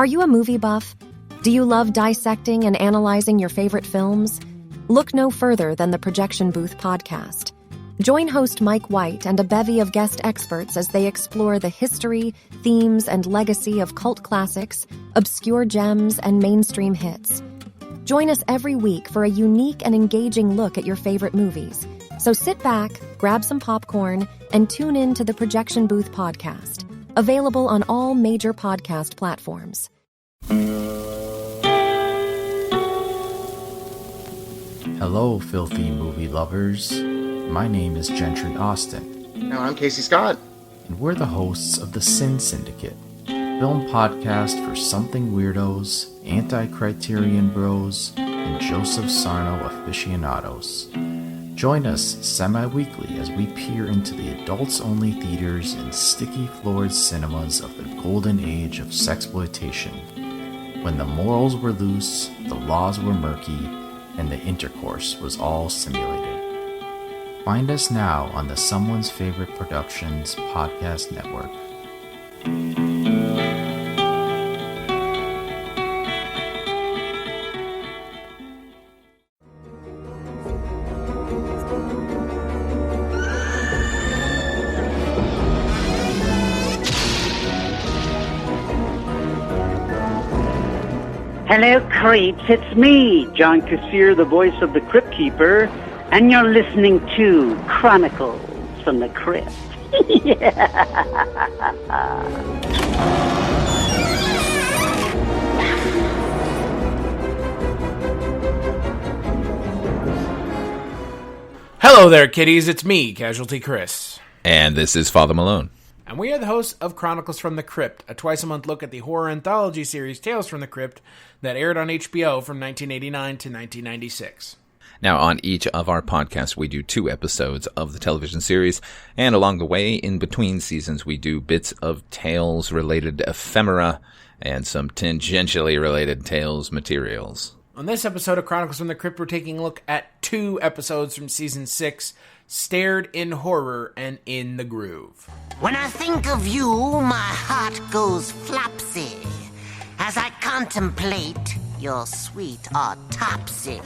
Are you a movie buff? Do you love dissecting and analyzing your favorite films? Look no further than the Projection Booth podcast. Join host Mike White and a bevy of guest experts as they explore the history, themes, and legacy of cult classics, obscure gems, and mainstream hits. Join us every week for a unique and engaging look at your favorite movies. So sit back, grab some popcorn, and tune in to the Projection Booth podcast, available on all major podcast platforms. Hello, filthy movie lovers. My name is Gentry Austin. And I'm Casey Scott. And we're the hosts of the Sin Syndicate, film podcast for something weirdos, anti-criterion bros, and Joseph Sarno aficionados. Join us semi-weekly as we peer into the adults-only theaters and sticky-floored cinemas of the golden age of sexploitation, when the morals were loose, the laws were murky, and the intercourse was all simulated. Find us now on the Someone's Favorite Productions podcast network. Hello, creeps. It's me, John Kassir, the voice of the Crypt Keeper, and you're listening to Chronicles from the Crypt. Hello there, kiddies. It's me, Casualty Chris. And this is Father Malone. And we are the hosts of Chronicles from the Crypt, a twice-a-month look at the horror anthology series Tales from the Crypt that aired on HBO from 1989 to 1996. Now, on each of our podcasts, we do 2 episodes of the television series, and along the way, in between seasons, we do bits of Tales-related ephemera and some tangentially related Tales materials. On this episode of Chronicles from the Crypt, we're taking a look at 2 episodes from Season 6, Staired, in Horror, and In the Groove. When I think of you, my heart goes flopsy as I contemplate your sweet autopsy.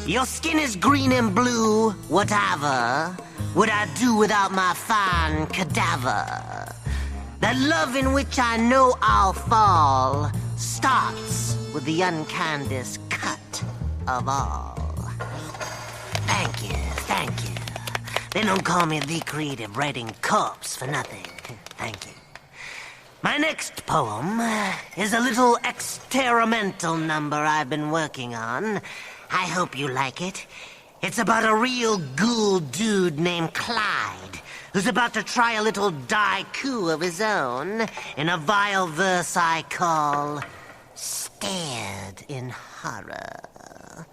Your skin is green and blue, whatever would I do without my fine cadaver? That love in which I know I'll fall starts with the unkindest cut of all. Thank you. They don't call me the creative writing corpse for nothing. Thank you. My next poem is a little experimental number I've been working on. I hope you like it. It's about a real ghoul dude named Clyde, who's about to try a little daiku of his own in a vile verse I call Staired in Horror.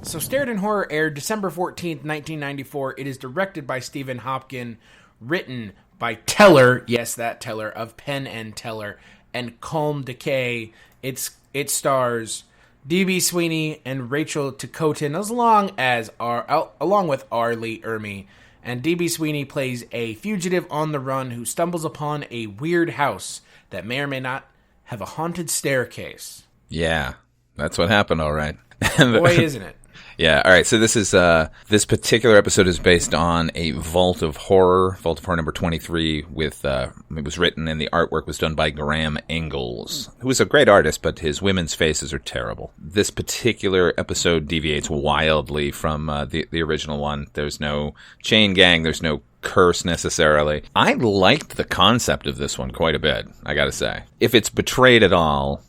So Staired in Horror aired December 14th, 1994. It is directed by Stephen Hopkins, written by Teller, yes, that Teller, of Penn and Teller, and Calm Decay. It stars D.B. Sweeney and Rachel Ticotin, along with R. Lee Ermey. And D.B. Sweeney plays a fugitive on the run who stumbles upon a weird house that may or may not have a haunted staircase. Yeah, that's what happened, all right. Boy, isn't it? Yeah, all right, so this is this particular episode is based on a Vault of Horror number 23, with it was written and the artwork was done by Graham Ingalls, who is a great artist, but his women's faces are terrible. This particular episode deviates wildly from the original one. There's no chain gang, there's no curse necessarily. I liked the concept of this one quite a bit, I gotta say. If it's betrayed at all,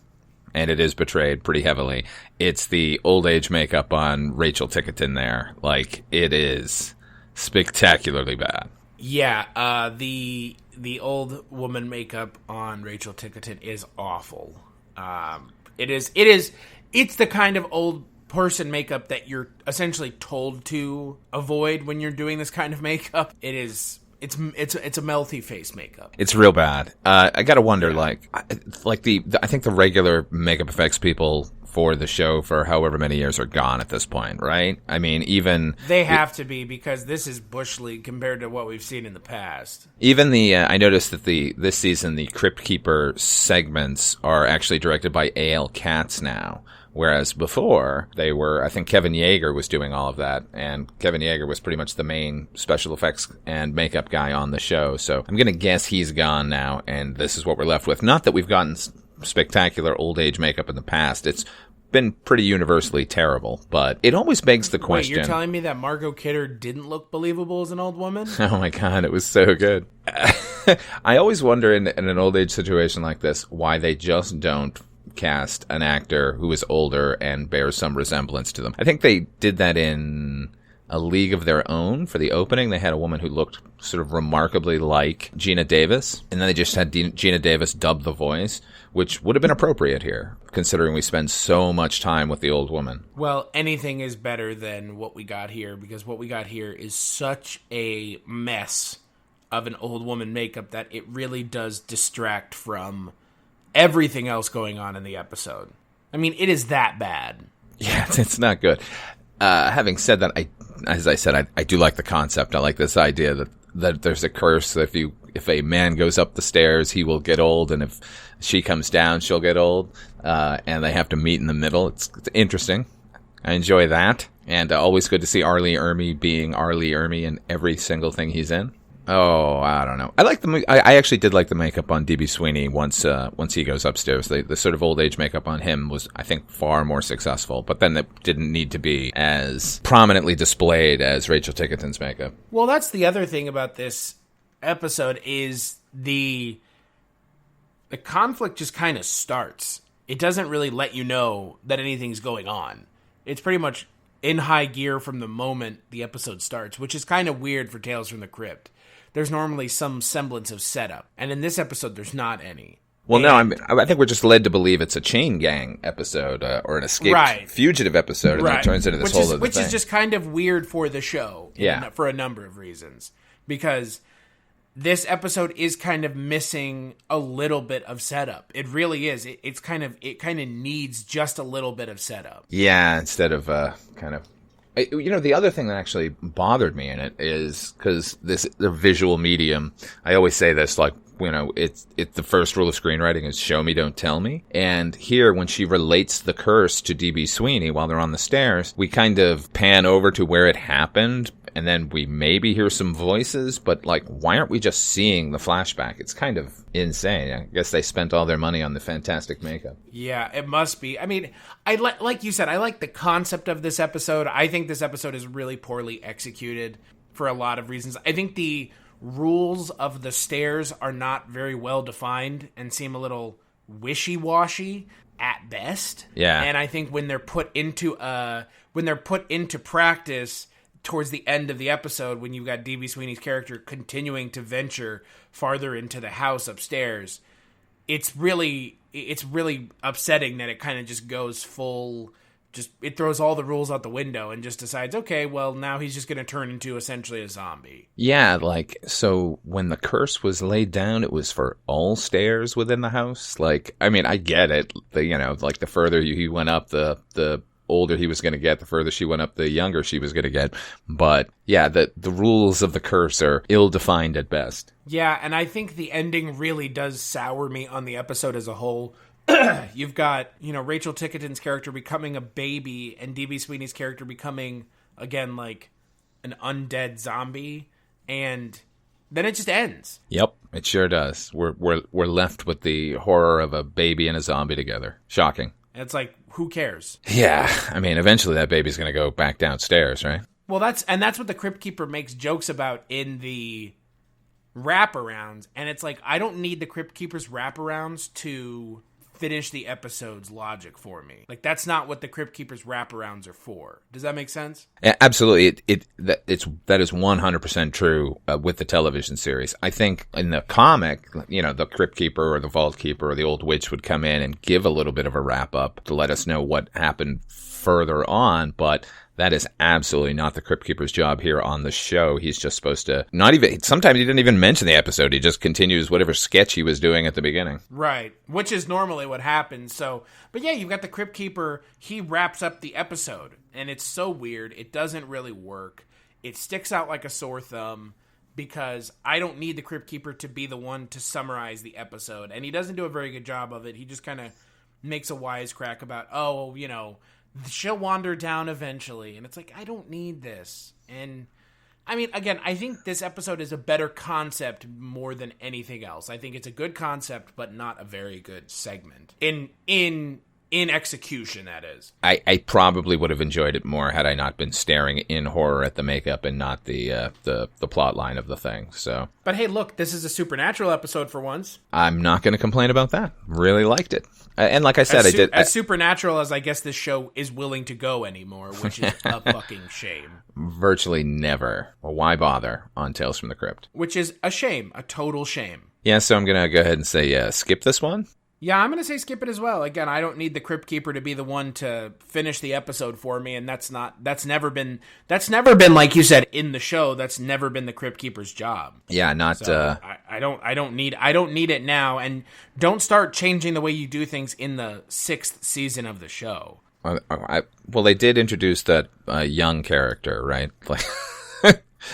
and it is betrayed pretty heavily, it's the old age makeup on Rachel Ticotin there. Like, it is spectacularly bad. Yeah, the old woman makeup on Rachel Ticotin is awful. It's the kind of old person makeup that you're essentially told to avoid when you're doing this kind of makeup. It's a melty face makeup. It's real bad. I gotta wonder, I think the regular makeup effects people for the show for however many years are gone at this point, right? I mean, even... They have to be, because this is Bush League compared to what we've seen in the past. Even I noticed that this season, the Crypt Keeper segments are actually directed by A.L. Katz now. Whereas before, they were, I think Kevin Yeager was doing all of that, and Kevin Yeager was pretty much the main special effects and makeup guy on the show. So I'm going to guess he's gone now, and this is what we're left with. Not that we've gotten spectacular old age makeup in the past. It's been pretty universally terrible, but it always begs the question. Wait, you're telling me that Margot Kidder didn't look believable as an old woman? Oh my God, it was so good. I always wonder in an old age situation like this, why they just don't cast an actor who is older and bears some resemblance to them. I think they did that in A League of Their Own for the opening. They had a woman who looked sort of remarkably like Gina Davis, and then they just had Gina Davis dub the voice, which would have been appropriate here, considering we spend so much time with the old woman. Well, anything is better than what we got here, because what we got here is such a mess of an old woman makeup that it really does distract from everything else going on in the episode. I mean, it is that bad. Yeah, it's not good. Having said that, as I said, I do like the concept. I like this idea that there's a curse that if a man goes up the stairs, he will get old, and if she comes down, she'll get old, and they have to meet in the middle. It's interesting. I enjoy that, and always good to see R. Lee Ermey being R. Lee Ermey in every single thing he's in. Oh, I don't know. I actually did like the makeup on D.B. Sweeney once he goes upstairs. The sort of old age makeup on him was, I think, far more successful. But then it didn't need to be as prominently displayed as Rachel Tickerton's makeup. Well, that's the other thing about this episode is the conflict just kind of starts. It doesn't really let you know that anything's going on. It's pretty much in high gear from the moment the episode starts, which is kind of weird for Tales from the Crypt. There's normally some semblance of setup, and in this episode, there's not any. Well, no, I think we're just led to believe it's a chain gang episode or an escaped fugitive episode, and then it turns into this whole other thing. Which is just kind of weird for the show, yeah, for a number of reasons. Because this episode is kind of missing a little bit of setup. It really is. It kind of needs just a little bit of setup. Yeah, instead of kind of. You know, the other thing that actually bothered me in it is because the visual medium, I always say this, like, you know, it's the first rule of screenwriting is show me, don't tell me. And here, when she relates the curse to D.B. Sweeney while they're on the stairs, we kind of pan over to where it happened, and then we maybe hear some voices, but, like, why aren't we just seeing the flashback? It's kind of insane. I guess they spent all their money on the fantastic makeup. Yeah, it must be. I mean, like you said, I like the concept of this episode. I think this episode is really poorly executed for a lot of reasons. I think the rules of the stairs are not very well defined and seem a little wishy-washy at best. Yeah. And I think when they're put into practice towards the end of the episode, when you've got D.B. Sweeney's character continuing to venture farther into the house upstairs, it's really upsetting that it kind of just goes full. It throws all the rules out the window and just decides, okay, well, now he's just going to turn into essentially a zombie. Yeah, like, so when the curse was laid down, it was for all stairs within the house? Like, I mean, I get it. Like, the further he went up, the older he was going to get, the further she went up, the younger she was going to get. But, yeah, the rules of the curse are ill-defined at best. Yeah, and I think the ending really does sour me on the episode as a whole. You've got, Rachel Tickerton's character becoming a baby and D.B. Sweeney's character becoming, again, like an undead zombie, and then it just ends. Yep, it sure does. We're left with the horror of a baby and a zombie together. Shocking. And it's like, who cares? Yeah, I mean, eventually that baby's going to go back downstairs, right? Well, that's what the Crypt Keeper makes jokes about in the wraparounds, and it's like, I don't need the Crypt Keeper's wraparounds to finish the episode's logic for me. Like, that's not what the Crypt Keeper's wraparounds are for. Does that make sense? Yeah, absolutely. That is 100% true with the television series. I think in the comic, the Crypt Keeper or the Vault Keeper or the Old Witch would come in and give a little bit of a wrap up to let us know what happened further on, but that is absolutely not the Crypt Keeper's job here on the show. He's just supposed to sometimes he didn't even mention the episode. He just continues whatever sketch he was doing at the beginning. Right, which is normally what happens. So, but yeah, you've got the Crypt Keeper. He wraps up the episode, and it's so weird. It doesn't really work. It sticks out like a sore thumb because I don't need the Crypt Keeper to be the one to summarize the episode, and he doesn't do a very good job of it. He just kind of makes a wisecrack about, she'll wander down eventually. And it's like, I don't need this. And I mean, again, I think this episode is a better concept more than anything else. I think it's a good concept, but not a very good segment. In execution, that is. I probably would have enjoyed it more had I not been staring in horror at the makeup and not the plot line of the thing. So, but hey, look, this is a supernatural episode for once. I'm not going to complain about that. Really liked it, and like I said, as supernatural as I guess this show is willing to go anymore, which is a fucking shame. Virtually never. Well, why bother on Tales from the Crypt? Which is a shame, a total shame. Yeah, so I'm going to go ahead and say skip this one. Yeah, I'm going to say skip it as well. Again, I don't need the Crypt Keeper to be the one to finish the episode for me, and that's never been like you said in the show. That's never been the Crypt Keeper's job. Yeah, not. So I don't need it now, and don't start changing the way you do things in the 6th season of the show. Well, they did introduce that young character, right? Like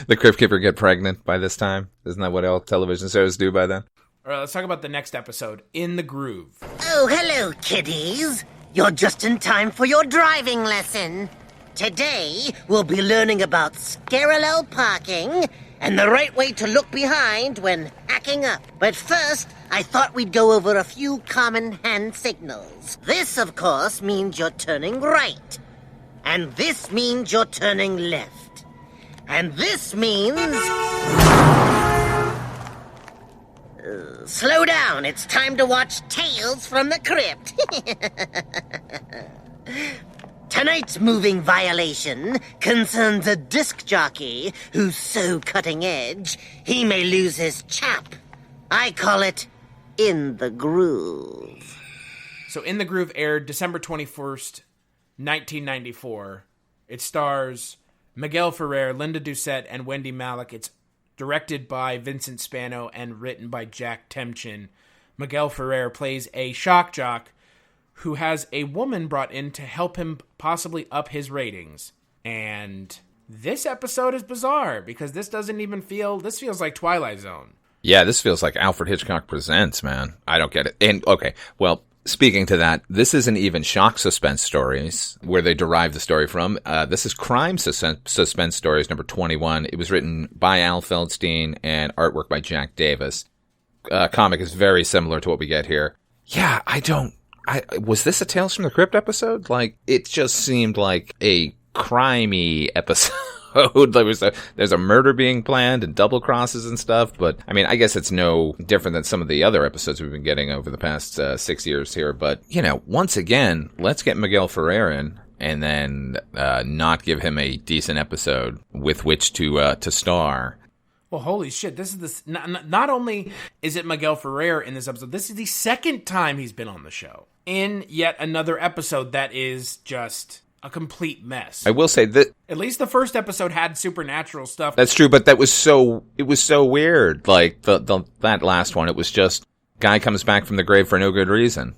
the Crypt Keeper get pregnant by this time. Isn't that what all television shows do by then? All right, let's talk about the next episode, In the Groove. Oh, hello, kiddies. You're just in time for your driving lesson. Today, we'll be learning about parallel parking and the right way to look behind when hacking up. But first, I thought we'd go over a few common hand signals. This, of course, means you're turning right. And this means you're turning left. And this means... slow down. It's time to watch Tales from the Crypt. Tonight's moving violation concerns a disc jockey who's so cutting edge, he may lose his chap. I call it In the Groove. So In the Groove aired December 21st, 1994. It stars Miguel Ferrer, Linda Doucette, and Wendy Malick. It's directed by Vincent Spano and written by Jack Temchin. Miguel Ferrer plays a shock jock who has a woman brought in to help him possibly up his ratings. And this episode is bizarre because this feels like Twilight Zone. Yeah, this feels like Alfred Hitchcock Presents, man. I don't get it. And okay, well, speaking to that, this isn't even shock suspense stories where they derive the story from. This is crime suspense stories number 21. It was written by Al Feldstein and artwork by Jack Davis. Comic is very similar to what we get here. Yeah, was this a Tales from the Crypt episode? Like, it just seemed like a crimey episode. There's a murder being planned and double crosses and stuff, but I mean, I guess it's no different than some of the other episodes we've been getting over the past 6 years here. But, once again, let's get Miguel Ferrer in and then not give him a decent episode with which to star. Well, holy shit, this is not only is it Miguel Ferrer in this episode, this is the second time he's been on the show in yet another episode that is just a complete mess. I will say that at least the first episode had supernatural stuff. That's true, but it was so weird. Like that last one, it was just guy comes back from the grave for no good reason.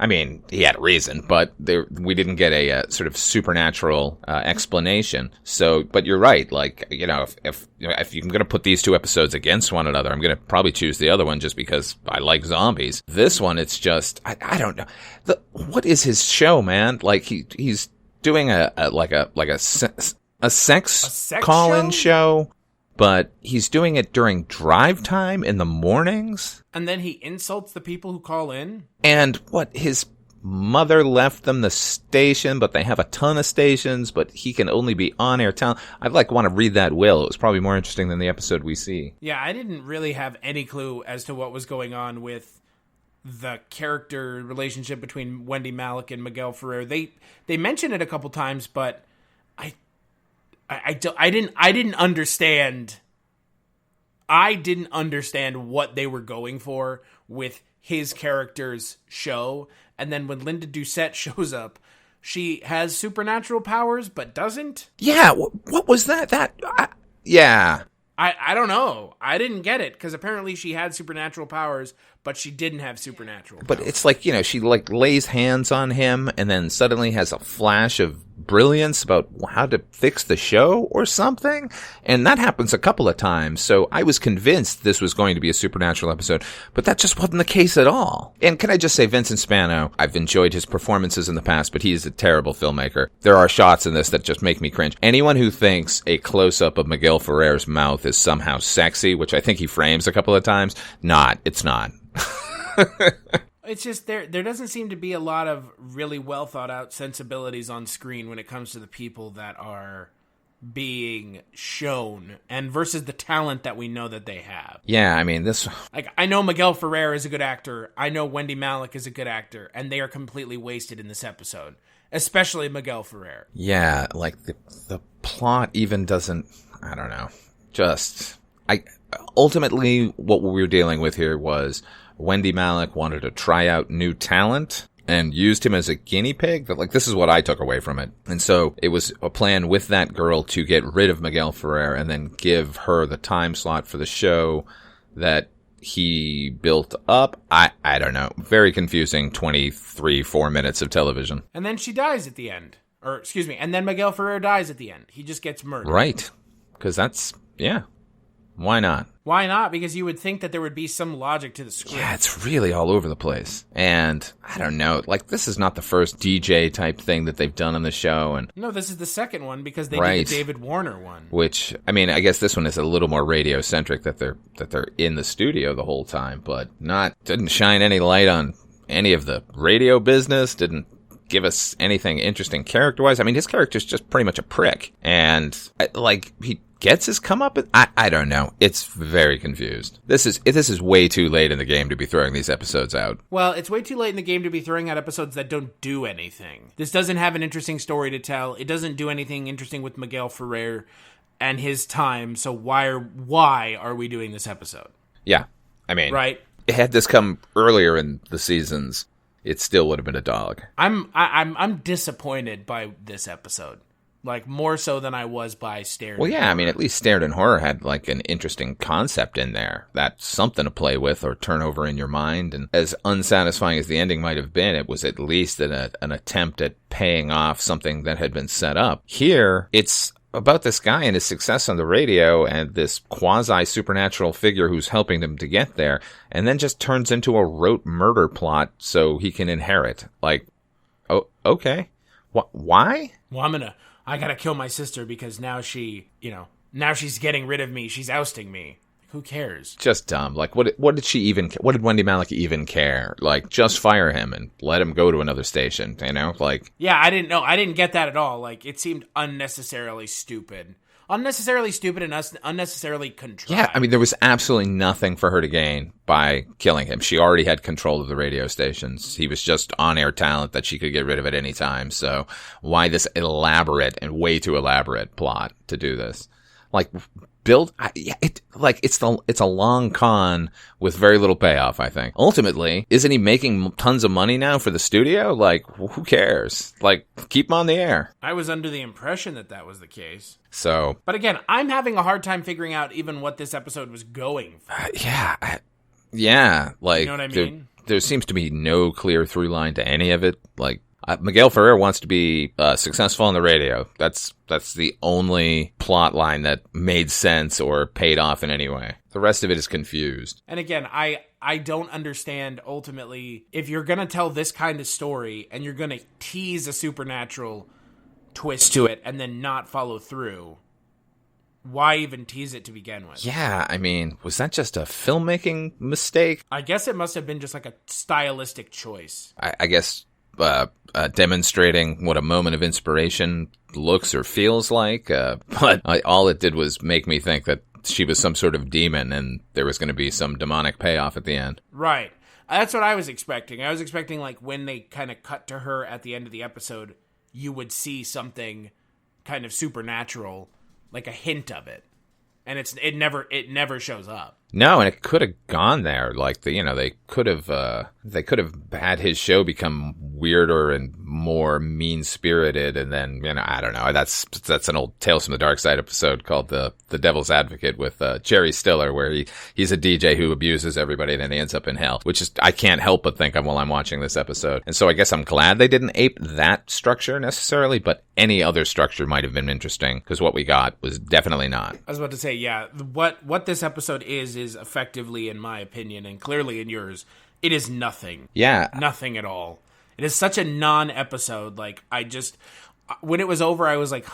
I mean, he had a reason, but we didn't get a sort of supernatural explanation. So, but you're right. Like, if I'm going to put these two episodes against one another, I'm going to probably choose the other one just because I like zombies. This one, it's just I don't know. What is his show, man? Like he's doing a sex call-in show, but he's doing it during drive time in the mornings. And then he insults the people who call in. And his mother left them the station, but they have a ton of stations, but he can only be on air talent. I'd want to read that will. It was probably more interesting than the episode we see. Yeah, I didn't really have any clue as to what was going on with the character relationship between Wendy Malick and Miguel Ferrer. They mentioned it a couple times, but I didn't understand. I didn't understand what they were going for with his character's show. And then when Linda Doucette shows up, she has supernatural powers but doesn't? Yeah, what was that? Yeah. I don't know. I didn't get it, because apparently she had supernatural powers, but she didn't have supernatural powers. But it's like, she like lays hands on him and then suddenly has a flash of brilliance about how to fix the show or something. And that happens a couple of times. So I was convinced this was going to be a supernatural episode, but that just wasn't the case at all. And can I just say, Vincent Spano, I've enjoyed his performances in the past, but he's a terrible filmmaker. There are shots in this that just make me cringe. Anyone who thinks a close-up of Miguel Ferrer's mouth is somehow sexy, which I think he frames a couple of times, it's not. It's just there doesn't seem to be a lot of really well thought out sensibilities on screen when it comes to the people that are being shown and versus the talent that we know that they have. Yeah, I mean, this... Like, I know Miguel Ferrer is a good actor. I know Wendy Malick is a good actor, and they are completely wasted in this episode, especially Miguel Ferrer. Yeah, like the plot even doesn't... I don't know. Ultimately, what we were dealing with here was Wendy Malick wanted to try out new talent and used him as a guinea pig. This is what I took away from it. And so it was a plan with that girl to get rid of Miguel Ferrer and then give her the time slot for the show that he built up. I don't know. Very confusing 4 minutes of television. And then she dies at the end. And then Miguel Ferrer dies at the end. He just gets murdered. Right. Because that's, yeah. Why not? Why not? Because you would think that there would be some logic to the script. Yeah, it's really all over the place. And I don't know, this is not the first DJ type thing that they've done on the show. And no, this is the second one because they did the David Warner one. Which, I mean, I guess this one is a little more radio centric that they're in the studio the whole time, but didn't shine any light on any of the radio business, didn't give us anything interesting character-wise. I mean, his character's just pretty much a prick. And, he gets his comeuppance? I don't know. It's very confused. This is way too late in the game to be throwing these episodes out. Well, it's way too late in the game to be throwing out episodes that don't do anything. This doesn't have an interesting story to tell. It doesn't do anything interesting with Miguel Ferrer and his time, so why are we doing this episode? Yeah. I mean, right? Had this come earlier in the seasons, it still would have been a dog. I'm disappointed by this episode. More so than I was by Staired. Well, yeah, I mean, at least Staired and Horror had, an interesting concept in there. That's something to play with or turn over in your mind. And as unsatisfying as the ending might have been, it was at least an attempt at paying off something that had been set up. Here, it's about this guy and his success on the radio and this quasi-supernatural figure who's helping them to get there, and then just turns into a rote murder plot so he can inherit. Oh, okay. Why? Well, I gotta kill my sister because now she's getting rid of me. She's ousting me. Who cares? Just dumb. What did she even? What did Wendy Malick even care? Just fire him and let him go to another station. Yeah, I didn't know. I didn't get that at all. It seemed unnecessarily stupid. Unnecessarily stupid and unnecessarily contrived. Yeah, I mean, there was absolutely nothing for her to gain by killing him. She already had control of the radio stations. He was just on-air talent that she could get rid of at any time. So why this elaborate and way too elaborate plot to do this? It's a long con with very little payoff, I think. Ultimately, isn't he making tons of money now for the studio? Who cares? Keep him on the air. I was under the impression that was the case. So. But again, I'm having a hard time figuring out even what this episode was going for. Yeah. You know what I mean? There seems to be no clear through line to any of it. Miguel Ferrer wants to be successful on the radio. That's the only plot line that made sense or paid off in any way. The rest of it is confused. And again, I don't understand, ultimately, if you're going to tell this kind of story and you're going to tease a supernatural twist to it and then not follow through, why even tease it to begin with? Yeah, I mean, was that just a filmmaking mistake? I guess it must have been just a stylistic choice. I guess demonstrating what a moment of inspiration looks or feels like. But all it did was make me think that she was some sort of demon and there was going to be some demonic payoff at the end. Right. That's what I was expecting. I was expecting when they kind of cut to her at the end of the episode, you would see something kind of supernatural, a hint of it. And it never shows up. No, and it could have gone there. Like they could have had his show become weirder and more mean spirited, and then I don't know. That's an old Tales from the Dark Side episode called the Devil's Advocate with Jerry Stiller, where he's a DJ who abuses everybody, and then he ends up in hell. Which is I can't help but think of while I'm watching this episode, and so I guess I'm glad they didn't ape that structure necessarily, but any other structure might have been interesting because what we got was definitely not. I was about to say, yeah, what this episode is effectively, in my opinion, and clearly in yours, it is nothing. Yeah. Nothing at all. It is such a non-episode. Like, when it was over, I was like,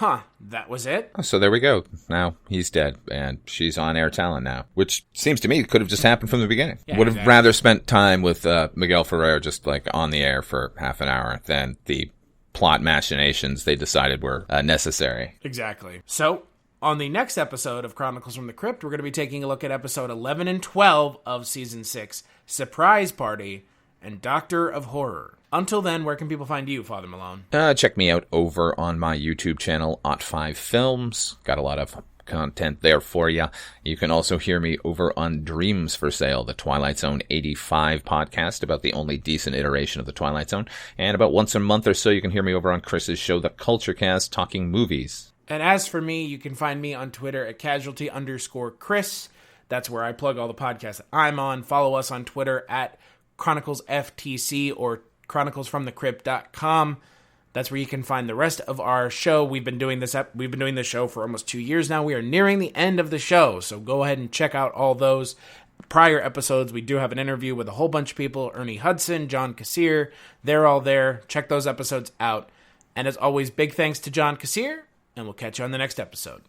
that was it? So there we go. Now he's dead, and she's on air talent now, which seems to me could have just happened from the beginning. Yeah, would have rather spent time with Miguel Ferrer just like on the air for half an hour than the plot machinations they decided were necessary. Exactly. So, on the next episode of Chronicles from the Crypt, we're going to be taking a look at episode 11 and 12 of Season 6, Surprise Party and Doctor of Horror. Until then, where can people find you, Father Malone? Check me out over on my YouTube channel, Ot5 Films. Got a lot of content there for you. You can also hear me over on Dreams for Sale, the Twilight Zone 85 podcast about the only decent iteration of the Twilight Zone. And about once a month or so, you can hear me over on Chris's show, The Culture Cast, talking movies. And as for me, you can find me on Twitter at Casualty_Chris. That's where I plug all the podcasts that I'm on. Follow us on Twitter at ChroniclesFTC or ChroniclesFromTheCrypt.com. That's where you can find the rest of our show. We've been doing this show for almost 2 years now. We are nearing the end of the show, so go ahead and check out all those prior episodes. We do have an interview with a whole bunch of people: Ernie Hudson, John Kassir. They're all there. Check those episodes out. And as always, big thanks to John Kassir, and we'll catch you on the next episode.